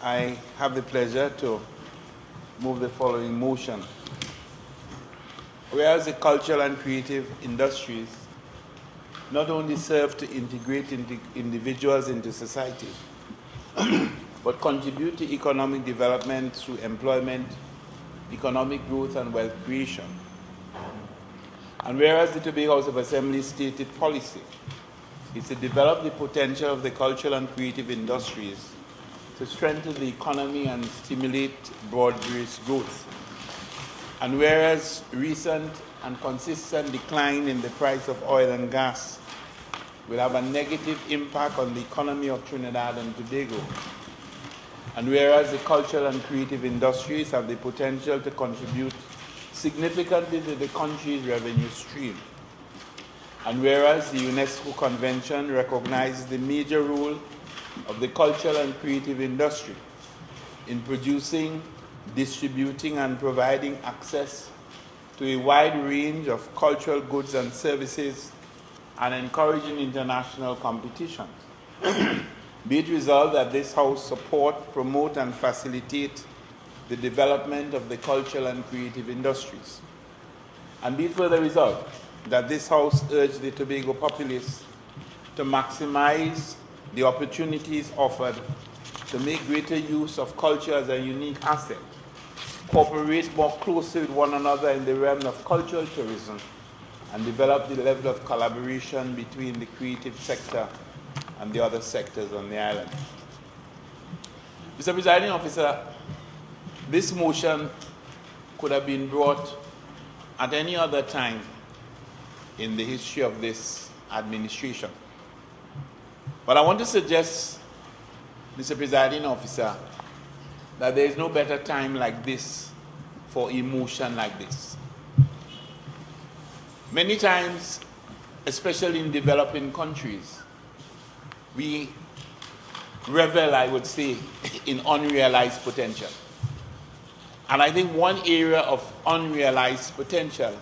I have the pleasure to move the following motion. Whereas the cultural and creative industries not only serve to integrate individuals into society, but contribute to economic development through employment, economic growth, and wealth creation. And whereas the Tobago House of Assembly stated policy is to develop the potential of the cultural and creative industries to strengthen the economy and stimulate broad-based growth. And whereas recent and consistent decline in the price of oil and gas will have a negative impact on the economy of Trinidad and Tobago, and whereas the cultural and creative industries have the potential to contribute significantly to the country's revenue stream, and whereas the UNESCO Convention recognizes the major role of the cultural and creative industry in producing, distributing, and providing access to a wide range of cultural goods and services and encouraging international competition, be it resolved that this House support, promote, and facilitate the development of the cultural and creative industries. And be it further resolved that this House urge the Tobago populace to maximize the opportunities offered to make greater use of culture as a unique asset, cooperate more closely with one another in the realm of cultural tourism, and develop the level of collaboration between the creative sector and the other sectors on the island. Mr. Presiding Officer, this motion could have been brought at any other time in the history of this administration. But I want to suggest, Mr. Presiding Officer, that there is no better time like this for a motion like this. Many times, especially in developing countries, we revel, I would say, in unrealized potential. And I think one area of unrealized potential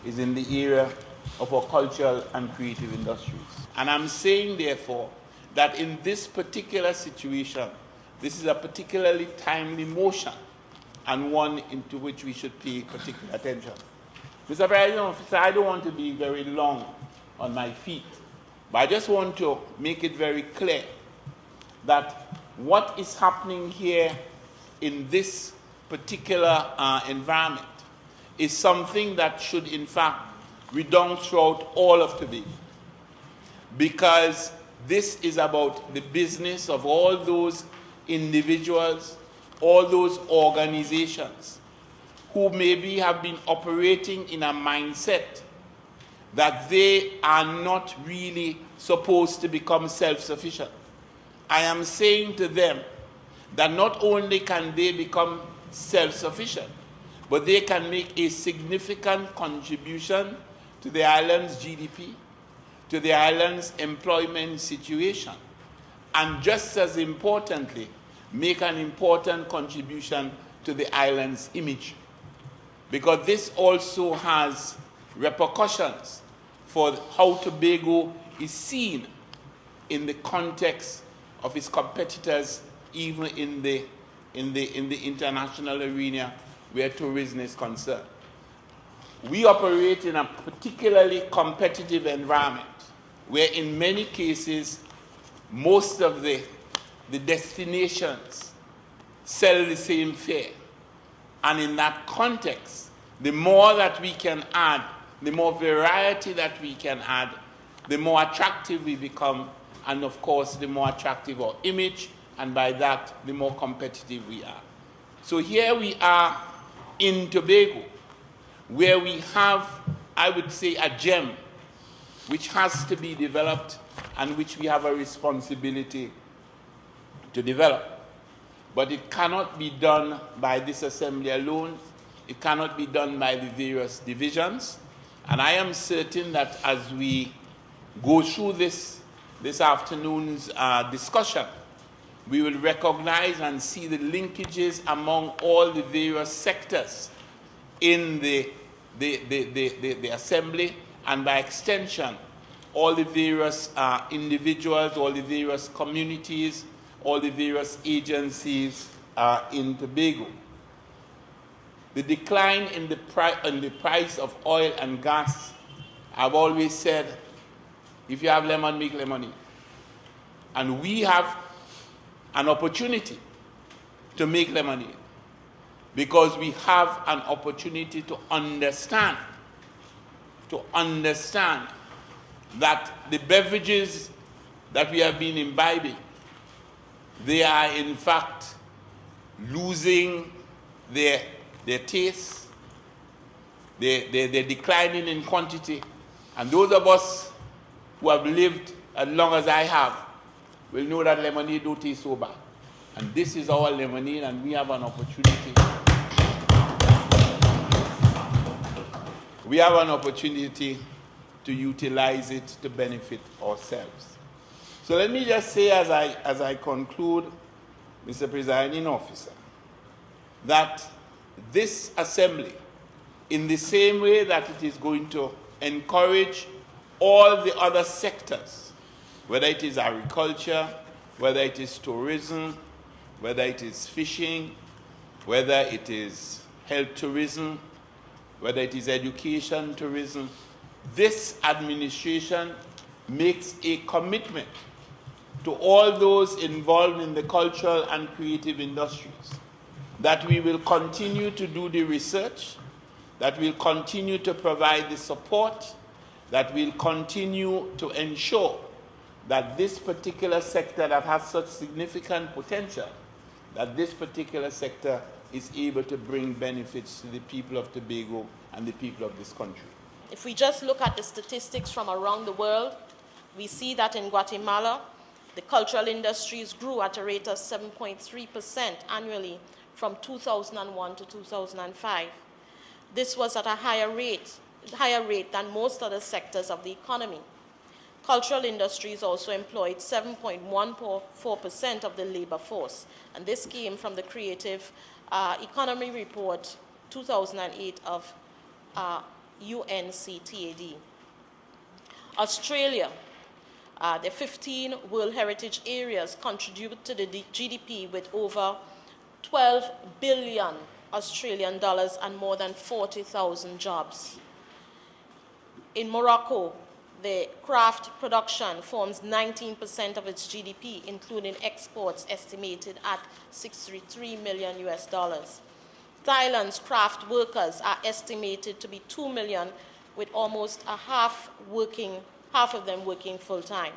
is in the area of our cultural and creative industries. And I'm saying, therefore, that in this particular situation, this is a particularly timely motion and one into which we should pay particular attention. Mr. President Officer, I don't want to be very long on my feet, but I just want to make it very clear that what is happening here in this particular environment is something that should, in fact, redound throughout all of Tobago, because this is about the business of all those individuals, all those organizations who maybe have been operating in a mindset that they are not really supposed to become self-sufficient. I am saying to them that not only can they become self-sufficient, but they can make a significant contribution to the island's GDP, to the island's employment situation, and just as importantly, make an important contribution to the island's image. Because this also has repercussions for how Tobago is seen in the context of its competitors, even in the international arena where tourism is concerned. We operate in a particularly competitive environment where in many cases most of the destinations sell the same fare. And in that context, the more that we can add, the more variety that we can add, the more attractive we become, and of course, the more attractive our image, and by that, the more competitive we are. So here we are in Tobago, where we have, I would say, a gem which has to be developed and which we have a responsibility to develop. But it cannot be done by this assembly alone. It cannot be done by the various divisions. And I am certain that as we go through this afternoon's discussion, we will recognize and see the linkages among all the various sectors in the assembly, and by extension, all the various individuals, all the various communities, all the various agencies in Tobago. The decline in the price of oil and gas, I've always said, if you have lemon, make lemonade. And we have an opportunity to make lemonade because we have an opportunity to understand that the beverages that we have been imbibing, they are in fact losing their taste, they're declining in quantity, and those of us who have lived as long as I have will know that lemonade don't taste so bad. And this is our lemonade, and we have an opportunity. We have an opportunity to utilize it to benefit ourselves. So let me just say as I conclude, Mr. Presiding Officer, that this assembly, in the same way that it is going to encourage all the other sectors, whether it is agriculture, whether it is tourism, whether it is fishing, whether it is health tourism, whether it is education tourism, this administration makes a commitment to all those involved in the cultural and creative industries that we will continue to do the research, that we'll continue to provide the support, that we'll continue to ensure that this particular sector that has such significant potential, that this particular sector is able to bring benefits to the people of Tobago and the people of this country. If we just look at the statistics from around the world, we see that in Guatemala, the cultural industries grew at a rate of 7.3% annually from 2001 to 2005. This was at a higher rate than most other sectors of the economy. Cultural industries also employed 7.14% of the labor force, and this came from the Creative Economy Report 2008 of UNCTAD. Australia, the 15 World Heritage Areas contribute to the GDP with over 12 billion Australian dollars and more than 40,000 jobs. In Morocco, the craft production forms 19% of its GDP, including exports estimated at $63 million. Thailand's craft workers are estimated to be 2 million, with almost half of them working full-time.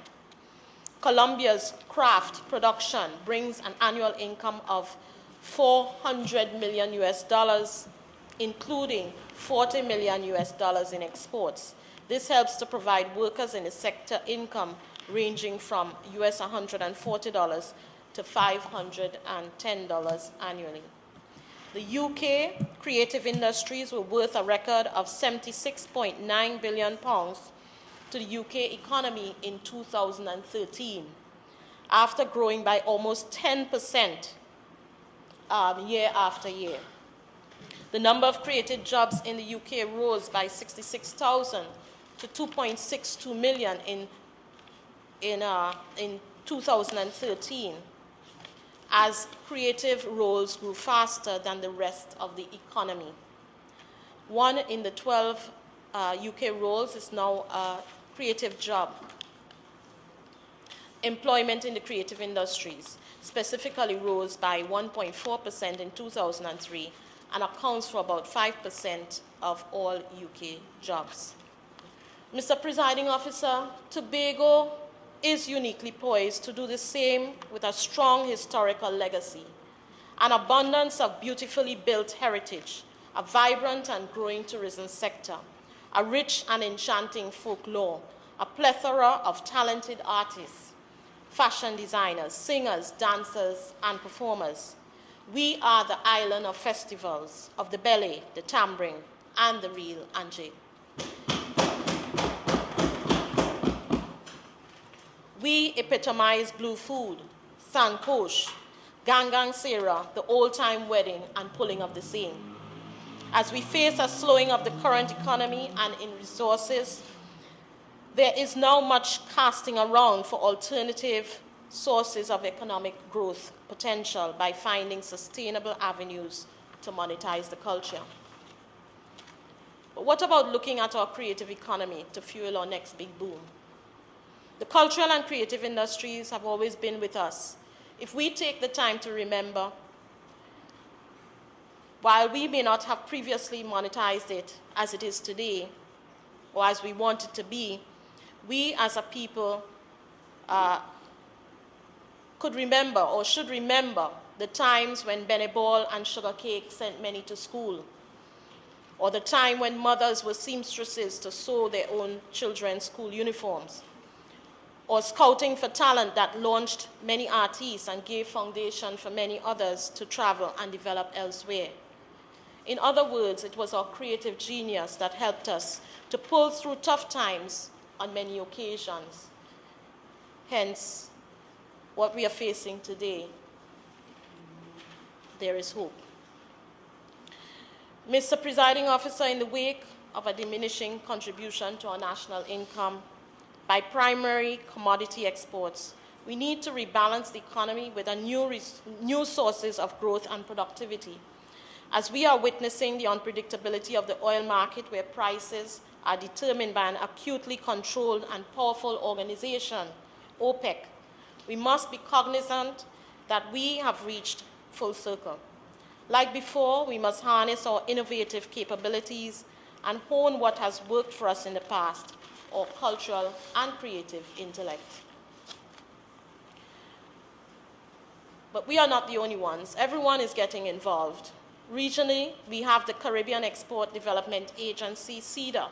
Colombia's craft production brings an annual income of $400 million, including $40 million in exports. This helps to provide workers in the sector income ranging from $140 to $510 annually. The UK creative industries were worth a record of £76.9 billion to the UK economy in 2013, after growing by almost 10% year after year. The number of created jobs in the UK rose by 66,000 to 2.62 million in 2013, as creative roles grew faster than the rest of the economy. 1 in the 12 UK roles is now a creative job. Employment in the creative industries specifically rose by 1.4% in 2003 and accounts for about 5% of all UK jobs. Mr. Presiding Officer, Tobago is uniquely poised to do the same with a strong historical legacy, an abundance of beautifully built heritage, a vibrant and growing tourism sector, a rich and enchanting folklore, a plethora of talented artists, fashion designers, singers, dancers, and performers. We are the island of festivals, of the belly, the tambouring, and the reel and jig. We epitomize blue food, sankosh, gangang sera, the old-time wedding, and pulling of the seine. As we face a slowing of the current economy and in resources, there is now much casting around for alternative sources of economic growth potential by finding sustainable avenues to monetize the culture. But what about looking at our creative economy to fuel our next big boom? The cultural and creative industries have always been with us. If we take the time to remember, while we may not have previously monetized it as it is today, or as we want it to be, we as a people could remember or should remember the times when Beneball and sugar cake sent many to school, or the time when mothers were seamstresses to sew their own children's school uniforms, or Scouting for Talent that launched many artists and gave foundation for many others to travel and develop elsewhere. In other words, it was our creative genius that helped us to pull through tough times on many occasions. Hence, what we are facing today, there is hope. Mr. Presiding Officer, in the wake of a diminishing contribution to our national income by primary commodity exports, we need to rebalance the economy with new sources of growth and productivity. As we are witnessing the unpredictability of the oil market, where prices are determined by an acutely controlled and powerful organization, OPEC, we must be cognizant that we have reached full circle. Like before, we must harness our innovative capabilities and hone what has worked for us in the past, our cultural and creative intellect. But we are not the only ones. Everyone is getting involved. Regionally, we have the Caribbean Export Development Agency, CEDA,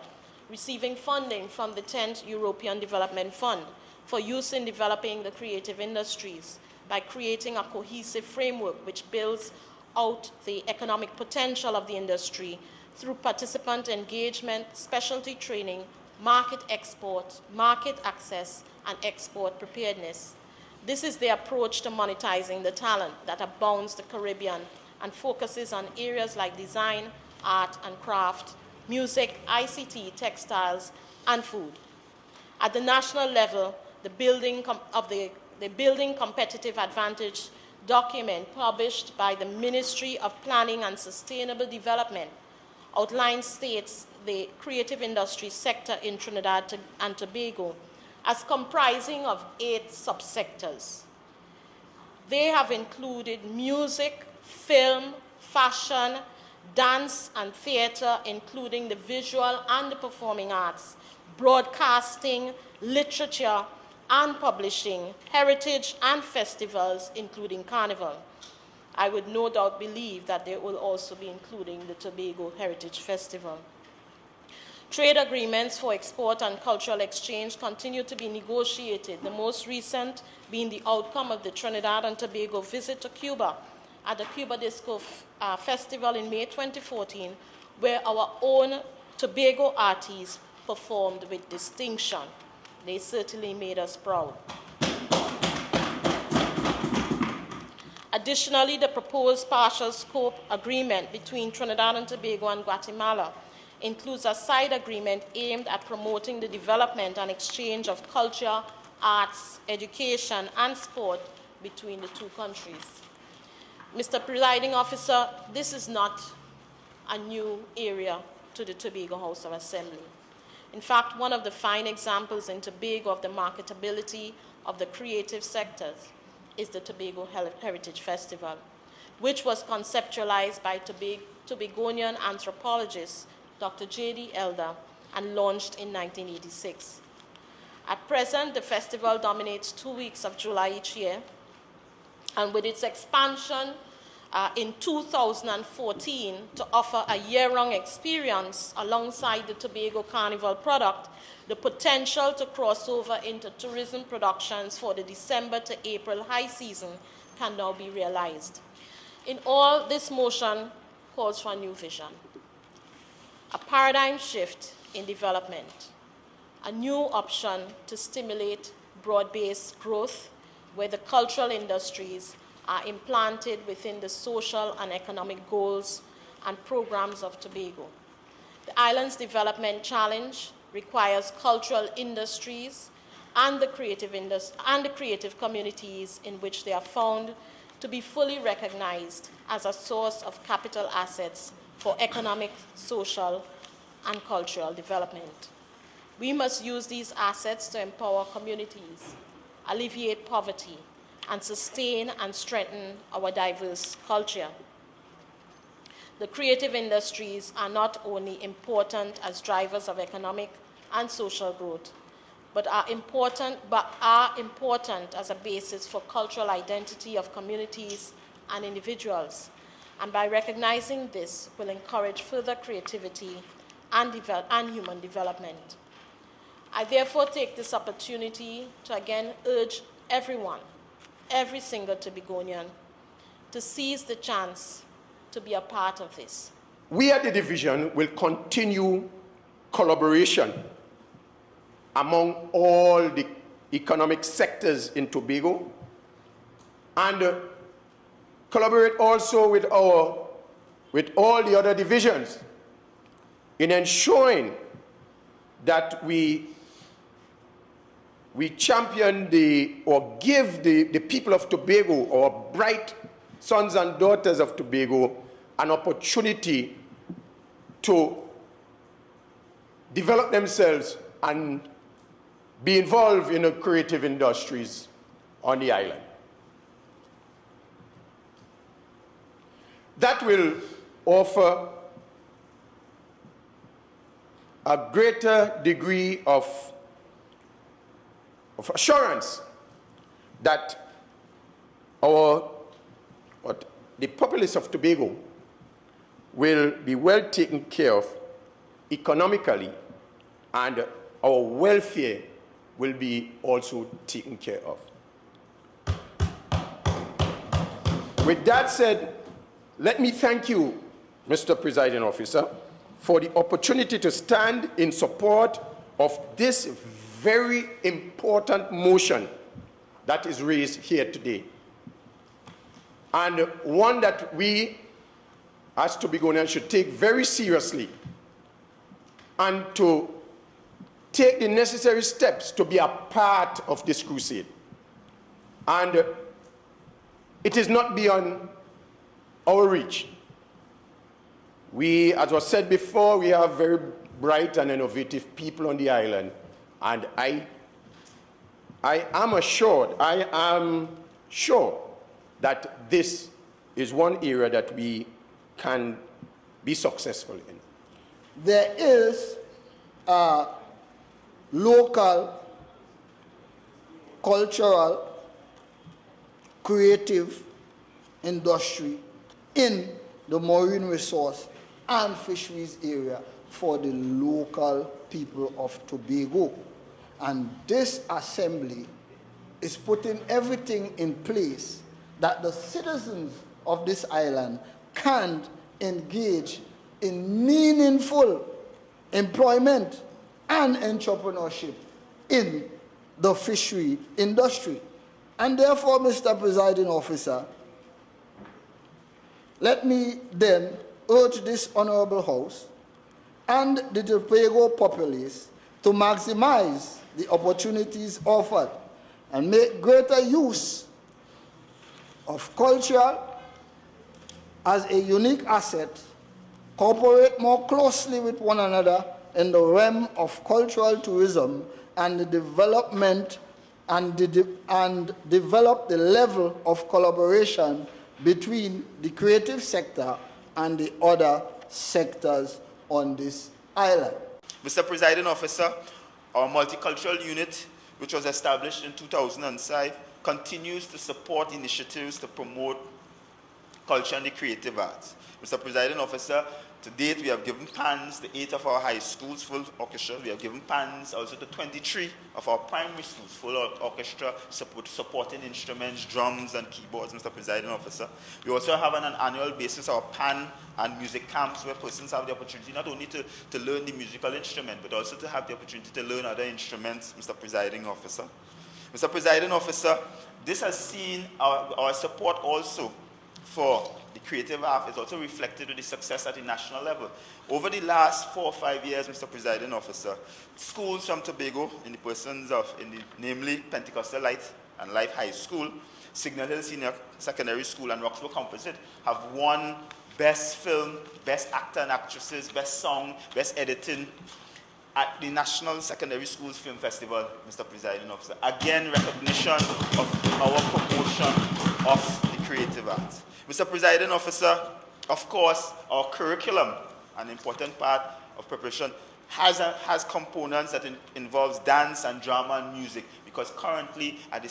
receiving funding from the 10th European Development Fund for use in developing the creative industries by creating a cohesive framework which builds out the economic potential of the industry through participant engagement, specialty training, market export, market access, and export preparedness. This is the approach to monetizing the talent that abounds the Caribbean and focuses on areas like design, art and craft, music, ICT, textiles, and food. At the national level, the Building Competitive Advantage document published by the Ministry of Planning and Sustainable Development outlines the creative industry sector in Trinidad and Tobago as comprising of 8 subsectors. They have included music, film, fashion, dance and theater, including the visual and the performing arts, broadcasting, literature and publishing, heritage and festivals, including Carnival. I would no doubt believe that they will also be including the Tobago Heritage Festival. Trade agreements for export and cultural exchange continue to be negotiated, the most recent being the outcome of the Trinidad and Tobago visit to Cuba at the Cuba Disco Festival in May 2014, where our own Tobago artists performed with distinction. They certainly made us proud. Additionally, the proposed partial scope agreement between Trinidad and Tobago and Guatemala includes a side agreement aimed at promoting the development and exchange of culture, arts, education, and sport between the two countries. Mr. Presiding Officer, this is not a new area to the Tobago House of Assembly. In fact, one of the fine examples in Tobago of the marketability of the creative sectors is the Tobago Heritage Festival, which was conceptualized by Tobagonian anthropologist Dr. J.D. Elder and launched in 1986. At present, the festival dominates 2 weeks of July each year, and with its expansion in 2014 to offer a year-round experience alongside the Tobago Carnival product, the potential to cross over into tourism productions for the December to April high season can now be realized. In all, this motion calls for a new vision, a paradigm shift in development, a new option to stimulate broad-based growth where the cultural industries are implanted within the social and economic goals and programs of Tobago. The island's development challenge requires cultural industries and the creative communities in which they are found to be fully recognized as a source of capital assets for economic, social, and cultural development. We must use these assets to empower communities, alleviate poverty, and sustain and strengthen our diverse culture. The creative industries are not only important as drivers of economic and social growth, but are important as a basis for cultural identity of communities and individuals. And by recognizing this, will encourage further creativity and human development. I therefore take this opportunity to again urge everyone, every single Tobagonian, to seize the chance to be a part of this. We at the division will continue collaboration among all the economic sectors in Tobago and collaborate also with all the other divisions in ensuring that we champion or give the people of Tobago, our bright sons and daughters of Tobago, an opportunity to develop themselves and be involved in the creative industries on the island. That will offer a greater degree of assurance that the populace of Tobago will be well taken care of economically, and our welfare will be also taken care of. With that said, let me thank you, Mr. Presiding Officer, for the opportunity to stand in support of this very important motion that is raised here today, and one that we as Tobagonians should take very seriously, and to take the necessary steps to be a part of this crusade. And it is not beyond our reach. We, as was said before, we have very bright and innovative people on the island, and I am sure that this is one area that we can be successful in. There is a local, cultural, creative industry in the marine resource and fisheries area for the local people of Tobago. And this assembly is putting everything in place that the citizens of this island can engage in meaningful employment and entrepreneurship in the fishery industry. And therefore, Mr. Presiding Officer, let me then urge this Honorable House and the Tobago populace to maximize the opportunities offered and make greater use of culture as a unique asset, cooperate more closely with one another in the realm of cultural tourism and the development and develop the level of collaboration between the creative sector and the other sectors on this island. Mr. Presiding Officer, our multicultural unit, which was established in 2005, continues to support initiatives to promote culture and the creative arts. Mr. Presiding Officer, to date we have given PANs to 8 of our high schools full orchestra. We have given PANs also to 23 of our primary schools full orchestra, supporting instruments, drums and keyboards, Mr. Presiding Officer. We also have on an annual basis our PAN and music camps where persons have the opportunity not only to learn the musical instrument, but also to have the opportunity to learn other instruments, Mr. Presiding Officer. Mr. Presiding Officer, this has seen our support also for the creative arts is also reflected with the success at the national level. Over the last 4 or 5 years, Mr. Presiding Officer, schools from Tobago, in the persons of, namely Pentecostal Light and Life High School, Signal Hill Senior Secondary School, and Roxborough Composite have won Best Film, Best Actor and Actresses, Best Song, Best Editing at the National Secondary Schools Film Festival, Mr. Presiding Officer. Again, recognition of our promotion of the creative arts. Mr. Presiding Officer, of course, our curriculum, an important part of preparation, has components that involves dance and drama and music, because currently at the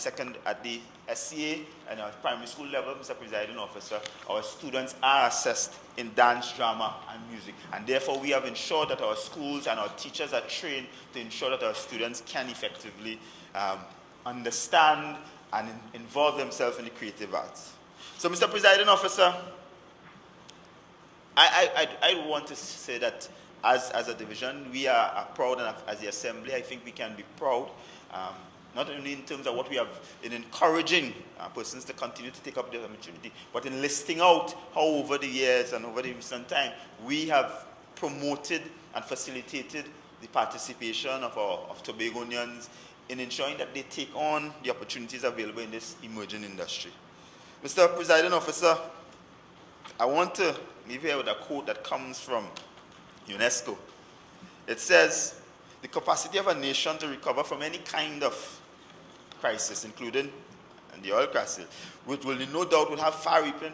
SCA and our primary school level, Mr. Presiding Officer, our students are assessed in dance, drama, and music. And therefore, we have ensured that our schools and our teachers are trained to ensure that our students can effectively understand and involve themselves in the creative arts. So, Mr. Presiding Officer, I want to say that as a division, we are proud, and as the Assembly, I think we can be proud, not only in terms of what we have in encouraging persons to continue to take up the opportunity, but in listing out how over the years and over the recent time, we have promoted and facilitated the participation of Tobagonians in ensuring that they take on the opportunities available in this emerging industry. Mr. Presiding Officer, I want to leave here with a quote that comes from UNESCO. It says, "The capacity of a nation to recover from any kind of crisis, including the oil crisis, which will no doubt will have far-reaching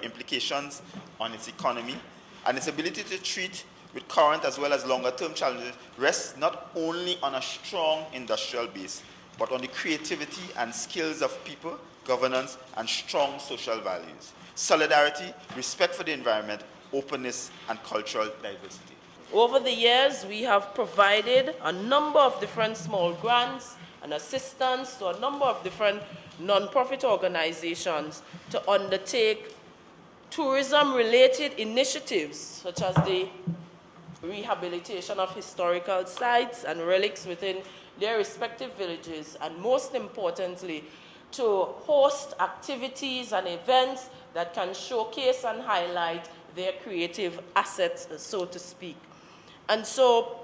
implications on its economy, and its ability to treat with current as well as longer-term challenges rests not only on a strong industrial base, but on the creativity and skills of people, governance, and strong social values, solidarity, respect for the environment, openness, and cultural diversity." Over the years, we have provided a number of different small grants and assistance to a number of different non-profit organizations to undertake tourism-related initiatives, such as the rehabilitation of historical sites and relics within their respective villages, and most importantly, to host activities and events that can showcase and highlight their creative assets, so to speak. And so,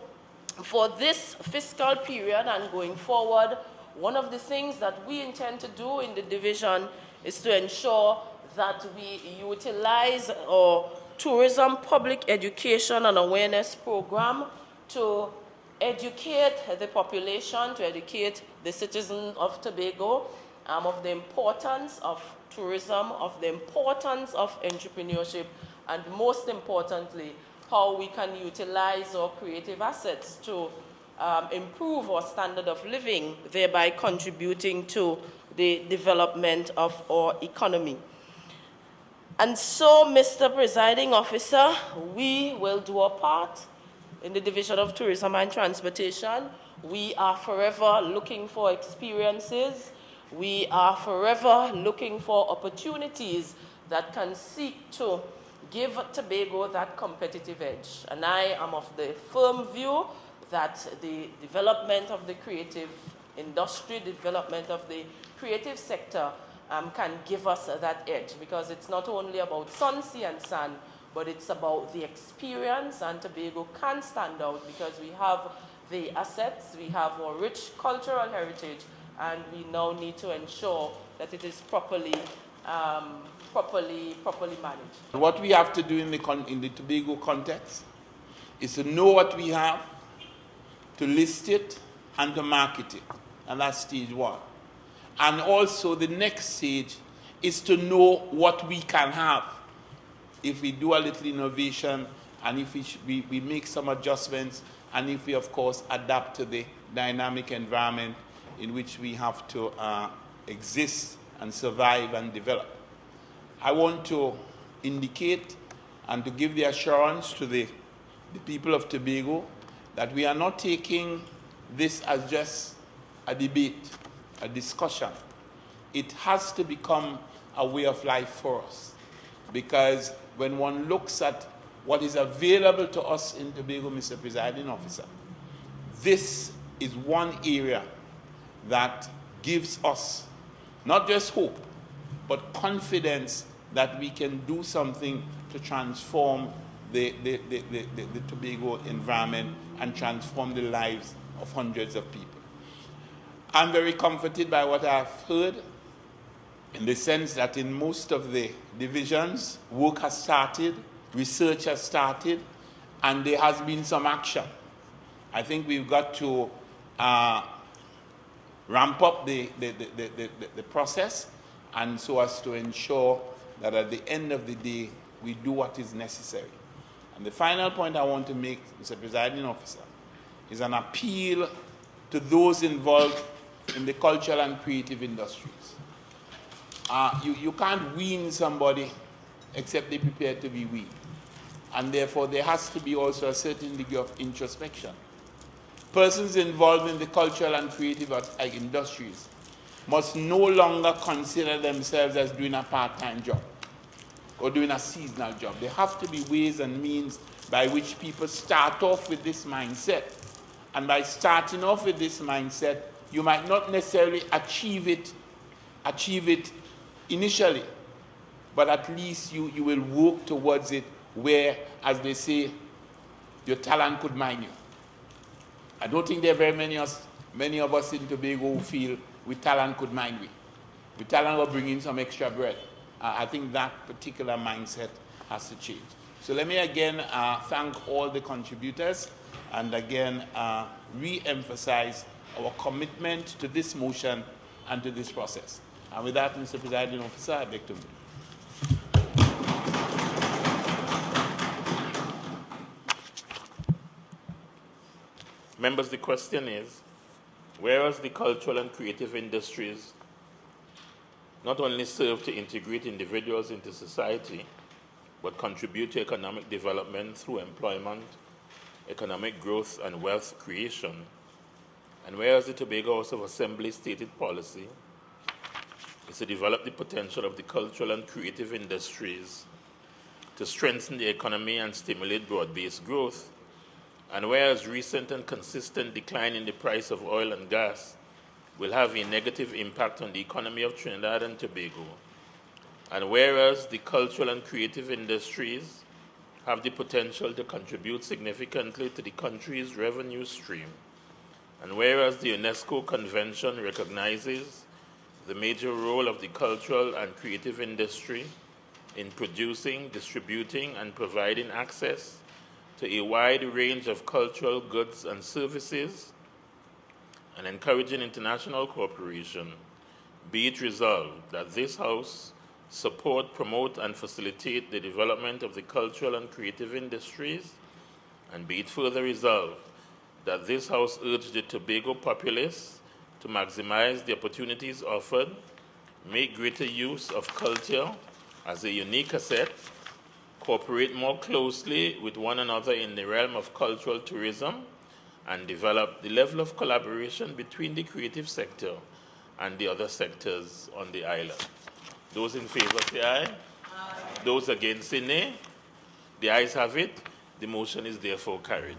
for this fiscal period and going forward, one of the things that we intend to do in the division is to ensure that we utilize our tourism, public education and awareness program to educate the population, to educate the citizens of Tobago of the importance of tourism, of the importance of entrepreneurship, and most importantly, how we can utilize our creative assets to improve our standard of living, thereby contributing to the development of our economy. And so, Mr. Presiding Officer, we will do our part in the Division of Tourism and Transportation. We are forever looking for experiences. We are forever looking for opportunities that can seek to give Tobago that competitive edge. And I am of the firm view that the development of the creative industry, development of the creative sector can give us that edge, because it's not only about sun, sea, and sand, but it's about the experience, and Tobago can stand out because we have the assets, we have our rich cultural heritage, and we now need to ensure that it is properly managed. What we have to do in the Tobago context is to know what we have, to list it, and to market it. And that's stage one. And also the next stage is to know what we can have if we do a little innovation, and if we make some adjustments, and if we, of course, adapt to the dynamic environment in which we have to exist and survive and develop. I want to indicate and to give the assurance to the people of Tobago that we are not taking this as just a debate, a discussion. It has to become a way of life for us, because when one looks at what is available to us in Tobago, Mr. Presiding Officer, this is one area that gives us not just hope, but confidence that we can do something to transform the Tobago environment and transform the lives of hundreds of people. I'm very comforted by what I've heard, in the sense that in most of the divisions, work has started, research has started, and there has been some action. I think we've got to ramp up the process, and so as to ensure that at the end of the day, we do what is necessary. And the final point I want to make, Mr. Presiding Officer, is an appeal to those involved in the cultural and creative industries. You can't wean somebody except they're prepared to be weaned. And therefore, there has to be also a certain degree of introspection. Persons involved in the cultural and creative industries must no longer consider themselves as doing a part-time job or doing a seasonal job. There have to be ways and means by which people start off with this mindset. And by starting off with this mindset, you might not necessarily achieve it initially, but at least you will work towards it where, as they say, your talent could mine you. I don't think there are very many of us in Tobago who feel with talent could mine we. With talent will bring in some extra bread. I think that particular mindset has to change. So let me again thank all the contributors and again re-emphasize our commitment to this motion and to this process. And with that, Mr. Presiding Officer, I beg to move. Members, the question is, whereas the cultural and creative industries not only serve to integrate individuals into society, but contribute to economic development through employment, economic growth, and wealth creation, and whereas the Tobago House of Assembly stated policy is to develop the potential of the cultural and creative industries to strengthen the economy and stimulate broad-based growth, and whereas recent and consistent decline in the price of oil and gas will have a negative impact on the economy of Trinidad and Tobago, and whereas the cultural and creative industries have the potential to contribute significantly to the country's revenue stream, and whereas the UNESCO Convention recognizes the major role of the cultural and creative industry in producing, distributing, and providing access to a wide range of cultural goods and services, and encouraging international cooperation, be it resolved that this House support, promote, and facilitate the development of the cultural and creative industries, and be it further resolved that this House urge the Tobago populace to maximize the opportunities offered, make greater use of culture as a unique asset, cooperate more closely with one another in the realm of cultural tourism, and develop the level of collaboration between the creative sector and the other sectors on the island. Those in favor say aye. Aye. Those against say nay. The ayes have it. The motion is therefore carried.